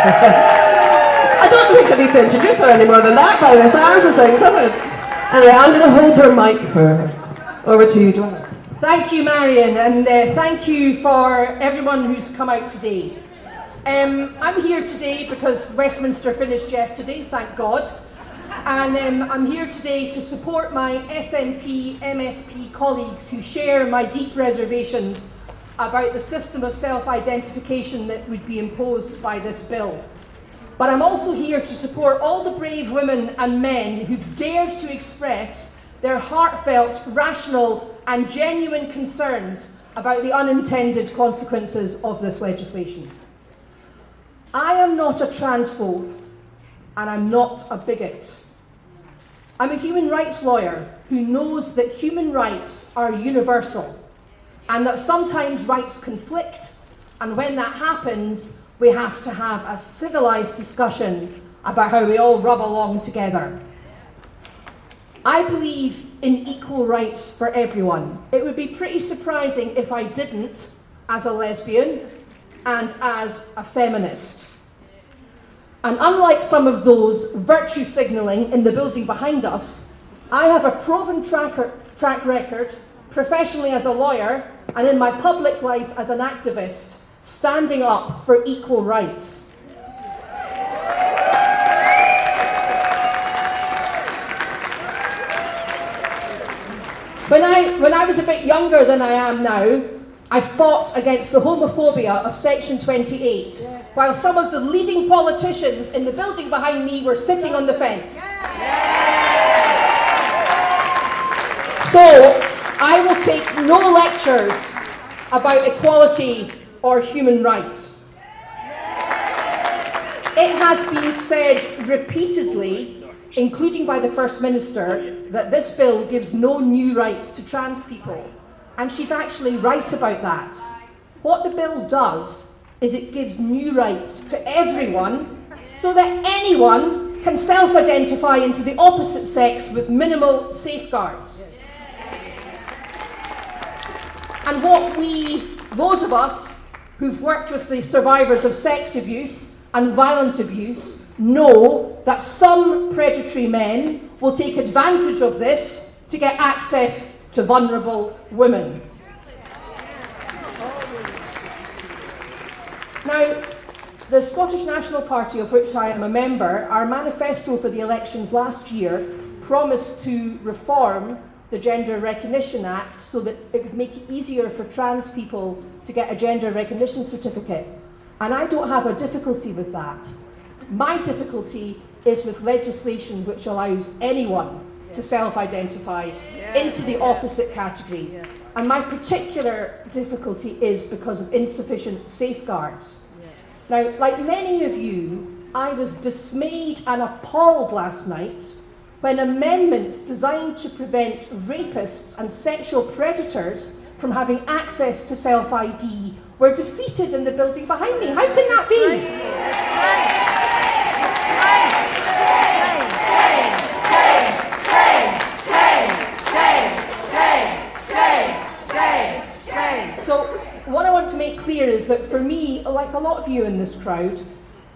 I don't think I need to introduce her any more than that by the sounds of things, does it? Anyway, I'm going to hold her mic for her. Over to you, Joanna. Thank you, Marion, and thank you for everyone who's come out today. I'm here today because Westminster finished yesterday, thank God. And I'm here today to support my SNP, MSP colleagues who share my deep reservations about the system of self-identification that would be imposed by this bill. But I'm also here to support all the brave women and men who've dared to express their heartfelt, rational and genuine concerns about the unintended consequences of this legislation. I am not a transphobe and I'm not a bigot. I'm a human rights lawyer who knows that human rights are universal and that sometimes rights conflict, and when that happens, we have to have a civilized discussion about how we all rub along together. I believe in equal rights for everyone. It would be pretty surprising if I didn't, as a lesbian and as a feminist. And unlike some of those virtue signalling in the building behind us, I have a proven track record, professionally as a lawyer and in my public life as an activist, standing up for equal rights. When I was a bit younger than I am now, I fought against the homophobia of Section 28, while some of the leading politicians in the building behind me were sitting on the fence. So, I will take no lectures about equality or human rights. It has been said repeatedly, including by the First Minister, that this bill gives no new rights to trans people. And she's actually right about that. What the bill does is it gives new rights to everyone so that anyone can self-identify into the opposite sex with minimal safeguards. And what those of us who've worked with the survivors of sex abuse and violent abuse, know that some predatory men will take advantage of this to get access to vulnerable women. Now, the Scottish National Party, of which I am a member, our manifesto for the elections last year promised to reform the Gender Recognition Act so that it would make it easier for trans people to get a gender recognition certificate. And I don't have a difficulty with that. My difficulty is with legislation which allows anyone to self-identify into the opposite category. And my particular difficulty is because of insufficient safeguards. Now, like many of you, I was dismayed and appalled last night when amendments designed to prevent rapists and sexual predators from having access to self-ID were defeated in the building behind me. How can that be? So what I want to make clear is that for me, like a lot of you in this crowd,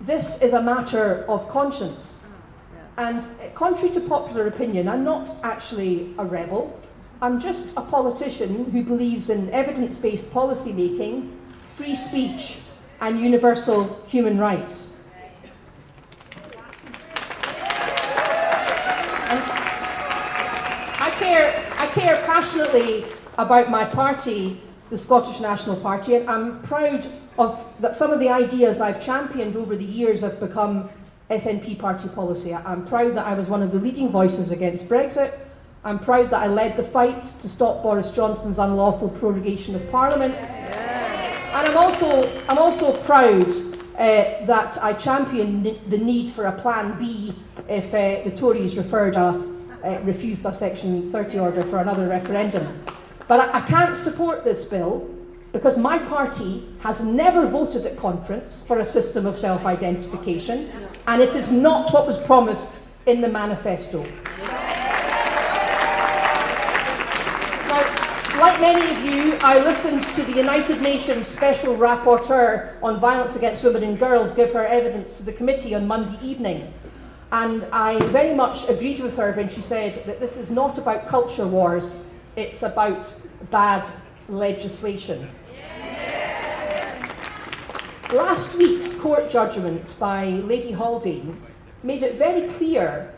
this is a matter of conscience. And contrary to popular opinion, I'm not actually a rebel. I'm just a politician who believes in evidence-based policy making, free speech, and universal human rights. And I care passionately about my party, the Scottish National Party, and I'm proud of that some of the ideas I've championed over the years have become SNP party policy. I'm proud that I was one of the leading voices against Brexit. I'm proud that I led the fight to stop Boris Johnson's unlawful prorogation of Parliament. And I'm also proud that I championed the need for a Plan B if the Tories refused a Section 30 order for another referendum. But I can't support this bill because my party has never voted at conference for a system of self-identification, and it is not what was promised in the manifesto. Now, Like many of you, I listened to the United Nations Special Rapporteur on Violence Against Women and Girls give her evidence to the committee on Monday evening. And I very much agreed with her when she said that this is not about culture wars, it's about bad legislation. Last week's court judgment by Lady Haldane made it very clear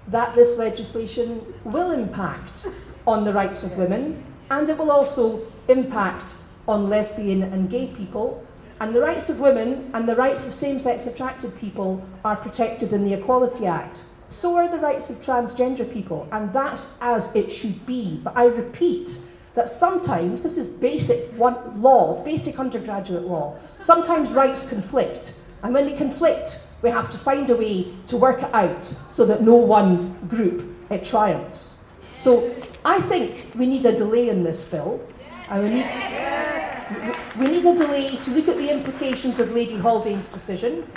that this legislation will impact on the rights of women, and it will also impact on lesbian and gay people, and the rights of women and the rights of same-sex attracted people are protected in the Equality Act. So are the rights of transgender people, and that's as it should be. But I repeat that sometimes, this is basic law, basic undergraduate law, sometimes rights conflict, and when they conflict, we have to find a way to work it out so that no one group triumphs. So I think we need a delay in this bill, and we need a delay to look at the implications of Lady Haldane's decision.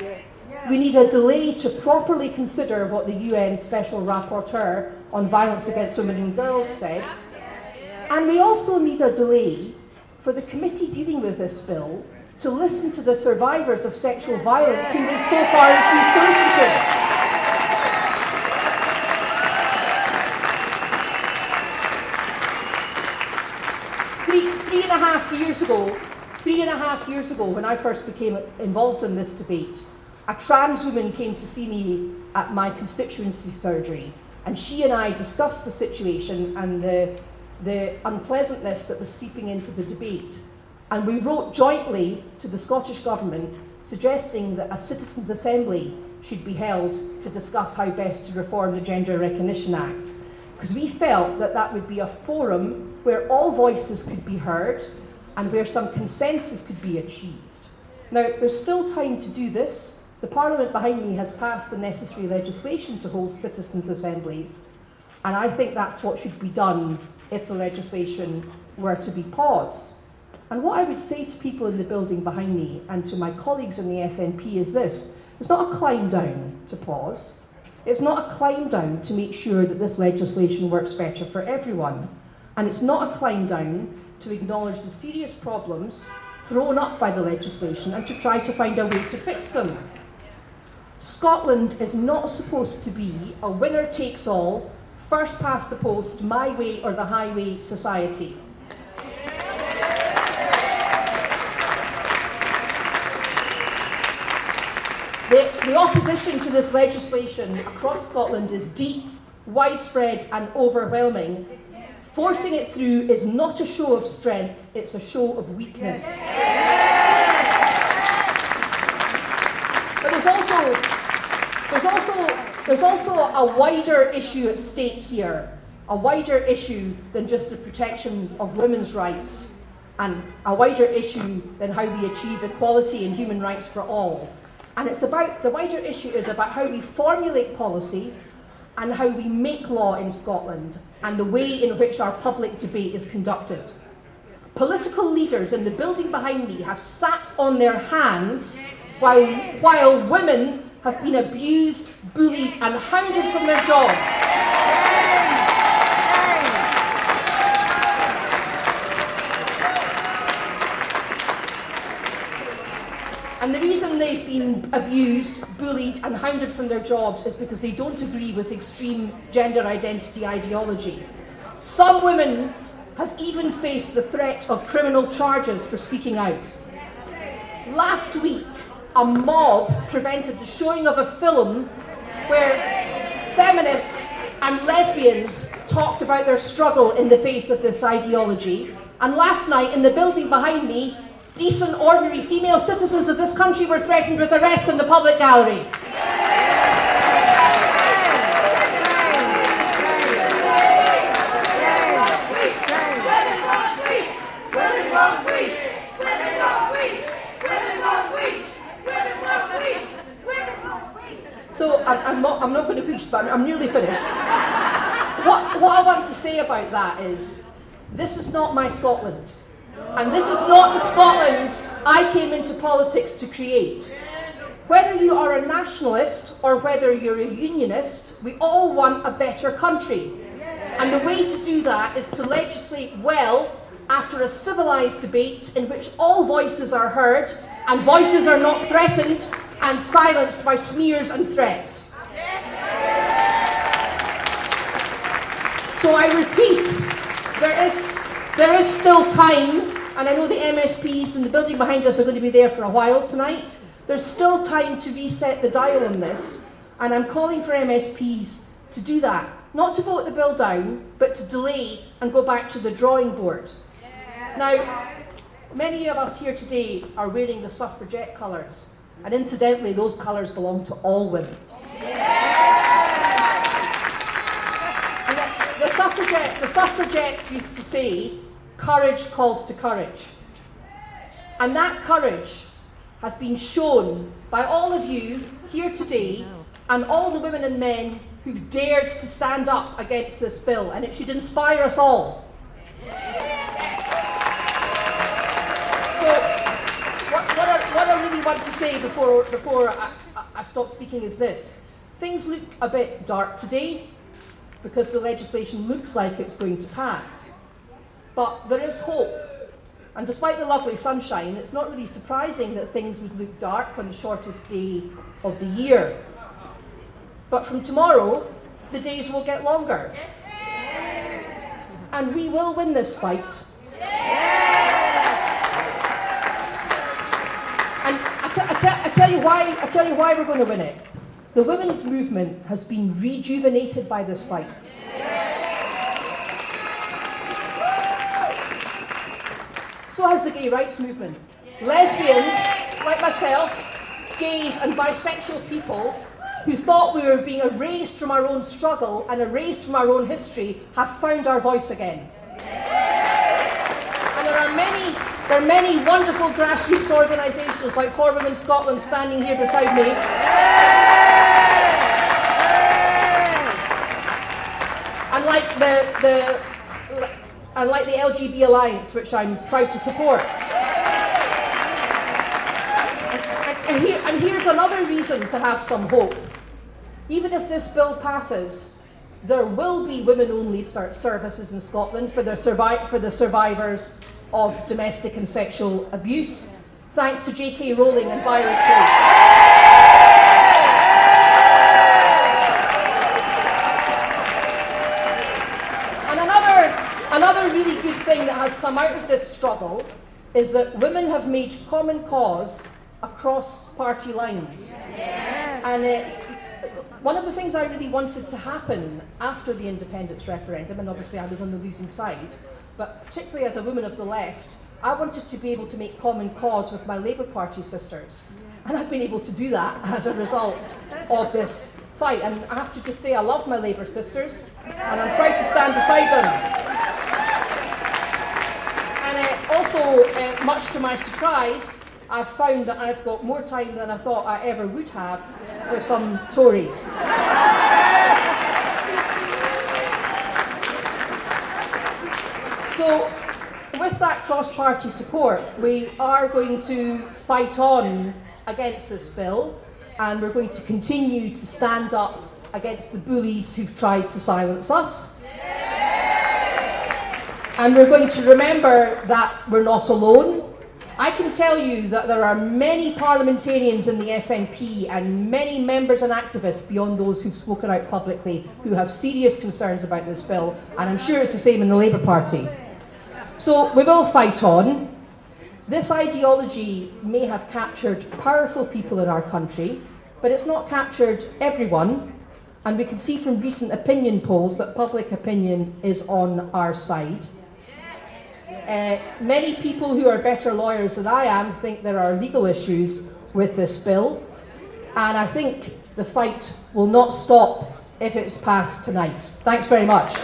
We need a delay to properly consider what the UN Special Rapporteur on Violence Against Women and Girls said. And we also need a delay for the committee dealing with this bill to listen to the survivors of sexual violence whom they've so far refused to listen to. 3.5 years ago, when I first became involved in this debate, a trans woman came to see me at my constituency surgery, and she and I discussed the situation and the unpleasantness that was seeping into the debate. And we wrote jointly to the Scottish Government suggesting that a citizens' assembly should be held to discuss how best to reform the Gender Recognition Act, because we felt that that would be a forum where all voices could be heard and where some consensus could be achieved. Now, there's still time to do this. The Parliament behind me has passed the necessary legislation to hold citizens' assemblies, and I think that's what should be done if the legislation were to be paused. And what I would say to people in the building behind me and to my colleagues in the SNP is this: it's not a climb down to pause. It's not a climb down to make sure that this legislation works better for everyone. And it's not a climb down to acknowledge the serious problems thrown up by the legislation and to try to find a way to fix them. Scotland is not supposed to be a winner-takes-all, first past the post, my way or the highway society. The opposition to this legislation across Scotland is deep, widespread and overwhelming. Forcing it through is not a show of strength, it's a show of weakness. But there's also a wider issue at stake here, a wider issue than just the protection of women's rights, and a wider issue than how we achieve equality and human rights for all. And the wider issue is about how we formulate policy and how we make law in Scotland and the way in which our public debate is conducted. Political leaders in the building behind me have sat on their hands while women have been abused, bullied and hounded from their jobs. And the reason they've been abused, bullied and hounded from their jobs is because they don't agree with extreme gender identity ideology. Some women have even faced the threat of criminal charges for speaking out. Last week, a mob prevented the showing of a film where feminists and lesbians talked about their struggle in the face of this ideology. And last night, in the building behind me, decent, ordinary female citizens of this country were threatened with arrest in the public gallery. So I'm not going to preach, but I'm nearly finished. What I want to say about that is, this is not my Scotland. And this is not the Scotland I came into politics to create. Whether you are a nationalist or whether you're a unionist, we all want a better country. And the way to do that is to legislate well after a civilised debate in which all voices are heard and voices are not threatened and silenced by smears and threats. So I repeat, there is still time, and I know the MSPs in the building behind us are going to be there for a while tonight. There's still time to reset the dial on this, and I'm calling for MSPs to do that. Not to vote the bill down, but to delay and go back to the drawing board. Now, many of us here today are wearing the suffragette colours, and incidentally, those colours belong to all women. The suffragettes used to say, courage calls to courage. And that courage has been shown by all of you here today and all the women and men who've dared to stand up against this bill, and it should inspire us all. So, what I really want to say before I stop speaking is this. Things look a bit dark today because the legislation looks like it's going to pass. But there is hope. And despite the lovely sunshine, it's not really surprising that things would look dark on the shortest day of the year. But from tomorrow, the days will get longer. And we will win this fight. And I tell you why we're going to win it. The women's movement has been rejuvenated by this fight. So has the gay rights movement. Lesbians, like myself, gays and bisexual people who thought we were being erased from our own struggle and erased from our own history have found our voice again. And there are many wonderful grassroots organisations like For Women Scotland standing here beside me. And like the LGB Alliance, which I'm proud to support. And here's another reason to have some hope. Even if this bill passes, there will be women-only services in Scotland for the survivors of domestic and sexual abuse, thanks to J.K. Rowling and Byron's case. Another really good thing that has come out of this struggle is that women have made common cause across party lines. And one of the things I really wanted to happen after the independence referendum, and obviously I was on the losing side, but particularly as a woman of the left, I wanted to be able to make common cause with my Labour Party sisters. And I've been able to do that as a result of this fight. And I have to just say I love my Labour sisters, and I'm proud to stand beside them. Also, much to my surprise, I've found that I've got more time than I thought I ever would have for some Tories. So, with that cross-party support, we are going to fight on against this bill, and we're going to continue to stand up against the bullies who've tried to silence us. And we're going to remember that we're not alone. I can tell you that there are many parliamentarians in the SNP and many members and activists beyond those who've spoken out publicly who have serious concerns about this bill, and I'm sure it's the same in the Labour Party. So we will fight on. This ideology may have captured powerful people in our country, but it's not captured everyone, and we can see from recent opinion polls that public opinion is on our side. Many people who are better lawyers than I am think there are legal issues with this bill, and I think the fight will not stop if it's passed tonight. Thanks very much.